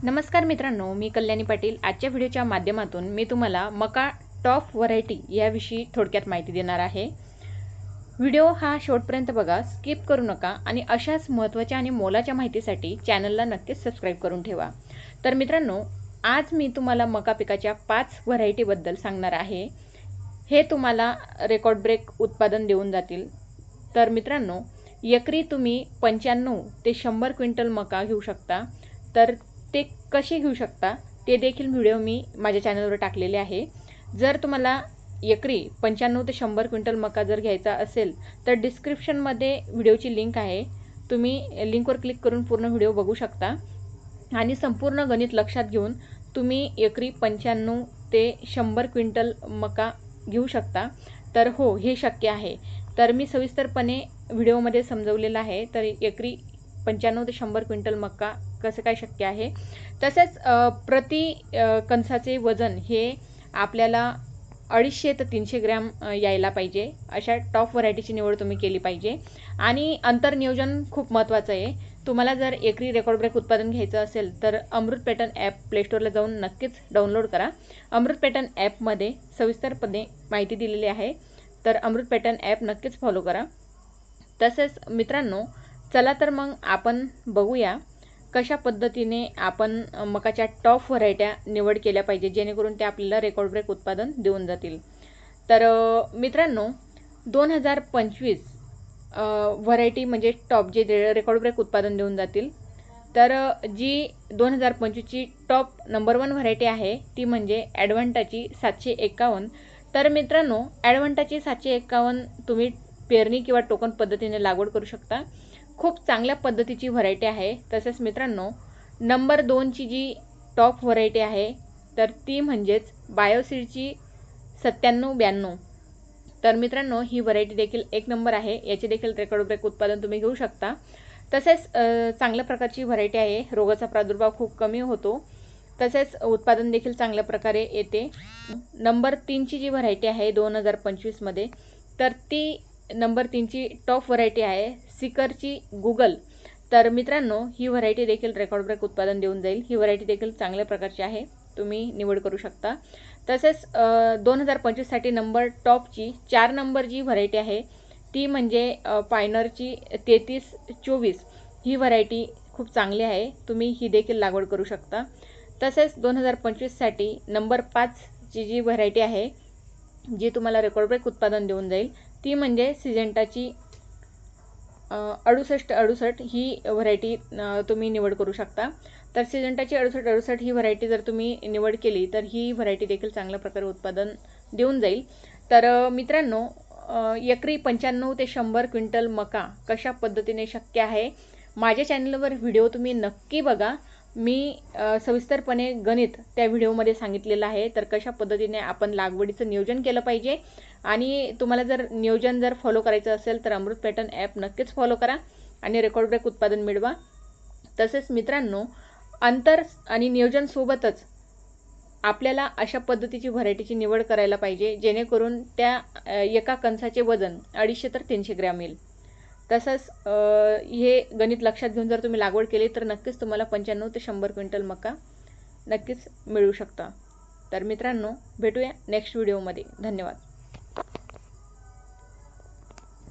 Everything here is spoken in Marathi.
नमस्कार मित्रांनो, मी कल्याणी पाटील। आजच्या व्हिडिओच्या माध्यमातून मी तुम्हाला मका टॉप व्हरायटी याविषयी थोडक्यात माहिती देणार आहे। व्हिडिओ हा शेवटपर्यंत बघा, स्किप करू नका आणि अशाच महत्त्वाच्या आणि मोलाच्या माहितीसाठी चॅनलला नक्कीच सबस्क्राईब करून ठेवा। तर मित्रांनो, आज मी तुम्हाला मका पिकाच्या 5 व्हरायटीबद्दल सांगणार आहे। हे तुम्हाला रेकॉर्ड ब्रेक उत्पादन देऊन जातील। तर मित्रांनो, एकरी तुम्ही 95 ते 100 क्विंटल मका घेऊ शकता। तर ते कसे घेऊ शकता ते देखील व्हिडिओ मी माझ्या चॅनलवर टाकलेले आहे। जर तुम्हाला एकरी 95 ते 100 क्विंटल मका जर घ्यायचा असेल तर डिस्क्रिप्शनमध्ये व्हिडिओची लिंक आहे, तुम्ही लिंकवर क्लिक करून पूर्ण व्हिडिओ बघू शकता आणि संपूर्ण गणित लक्षात घेऊन तुम्ही एकरी 95 ते 100 क्विंटल मका घेऊ शकता। तर हो, हे शक्य आहे। तर मी सविस्तरपणे व्हिडिओमध्ये समजवलेलं आहे। तर एकरी 95 ते 100 क्विंटल मका कसं काय शक्य आहे। तसेच प्रति कणसाचे वजन हे आपल्याला 250 ते 300 ग्रॅम यायला पाहिजे। अशा टॉप व्हरायटीची निवड तुम्ही केली पाहिजे आणि अंतर नियोजन खूप महत्त्वाचं आहे। तुम्हाला जर एकरी रेकॉर्ड ब्रेक उत्पादन घ्यायचं असेल तर अमृत पॅटर्न ॲप प्ले स्टोअरला जाऊन नक्कीच डाउनलोड करा। अमृत पॅटर्न ॲपमध्ये सविस्तरपणे माहिती दिलेली आहे। तर अमृत पॅटर्न ॲप नक्कीच फॉलो करा। तसेच मित्रांनो, चला तर मग आपण बघूया कशा पद्धतीने आपण मकाच्या टॉप व्हरायट्या निवड केल्या पाहिजे, जेणेकरून ते आपल्याला रेकॉर्ड ब्रेक उत्पादन देऊन जातील। तर मित्रांनो, 2025 व्हरायटी म्हणजे टॉप जे रेकॉर्ड ब्रेक उत्पादन देऊन जातील। तर जी 2025ची टॉप नंबर 1 व्हरायटी आहे ती म्हणजे ॲडव्हान्टाची 751। तर मित्रांनो, ॲडव्हान्टाची 751 तुम्ही पेरणी किंवा टोकन पद्धतीने लागवड करू शकता। खूप चांगल्या पद्धतीची व्हरायटी आहे। तसेच मित्रांनो, नंबर 2ची जी टॉप व्हरायटी आहे तर ती म्हणजेच बायोसीडची 9792। तर मित्रांनो, ही व्हरायटी देखील एक नंबर आहे। याचे देखील रेकॉर्ड ब्रेक उत्पादन तुम्ही घेऊ शकता। तसेच चांगल्या प्रकारची व्हरायटी आहे, रोगाचा प्रादुर्भाव खूप कमी होतो, तसेच उत्पादन देखील चांगल्या प्रकारे येते। नंबर 3ची जी व्हरायटी आहे 2025 मध्ये, तर ती नंबर 3ची टॉप व्हरायटी आहे सिकरची गुगल। तर मित्रांनो, ही व्हरायटी देखील रेकॉर्ड ब्रेक उत्पादन देऊन जाईल। ही व्हरायटी देखील चांगल्या प्रकारची आहे, तुम्ही निवड करू शकता। तसेच 2025 साठी नंबर टॉपची 4 नंबर जी व्हरायटी आहे ती म्हणजे पायनरची 3324। ही व्हरायटी खूप चांगली आहे, तुम्ही ही देखील लागवड करू शकता। तसेच 2025 साठी नंबर 5ची जी व्हरायटी आहे जी तुम्हाला रेकॉर्ड ब्रेक उत्पादन देऊन जाईल ती म्हणजे सिजेंटाची 6868। ही व्हरायटी तुम्ही निवड करू शकता। तर सिजेंटाची 6868 ही व्हरायटी जर तुम्ही निवड केली तर ही व्हरायटी देखील चांगल्या प्रकारे उत्पादन देऊन जाईल। तर मित्रांनो, एकरी 95 ते 100 क्विंटल मका कशा पद्धतीने शक्य आहे, माझ्या चॅनलवर व्हिडिओ तुम्ही नक्की बघा। मी सविस्तरपणे गणित त्या व्हिडिओमध्ये सांगितलेलं आहे। तर कशा पद्धतीने आपण लागवडीचं नियोजन केलं पाहिजे आणि तुम्हाला जर नियोजन जर फॉलो करायचं असेल तर अमृत पॅटर्न ॲप नक्कीच फॉलो करा आणि रेकॉर्ड ब्रेक उत्पादन मिळवा। तसेच मित्रांनो, अंतर आणि नियोजन सोबतच आपल्याला अशा पद्धतीची व्हरायटीची निवड करायला पाहिजे, जेणेकरून त्या एका कणसाचे वजन 250 ते 300 ग्रॅम येईल। तसंच हे गणित लक्षात घेऊन जर तुम्ही लागवड केली तर नक्कीच तुम्हाला 95 ते 100 क्विंटल मका नक्कीच मिळू शकता। तर मित्रांनो, भेटूया नेक्स्ट व्हिडिओमध्ये। धन्यवाद।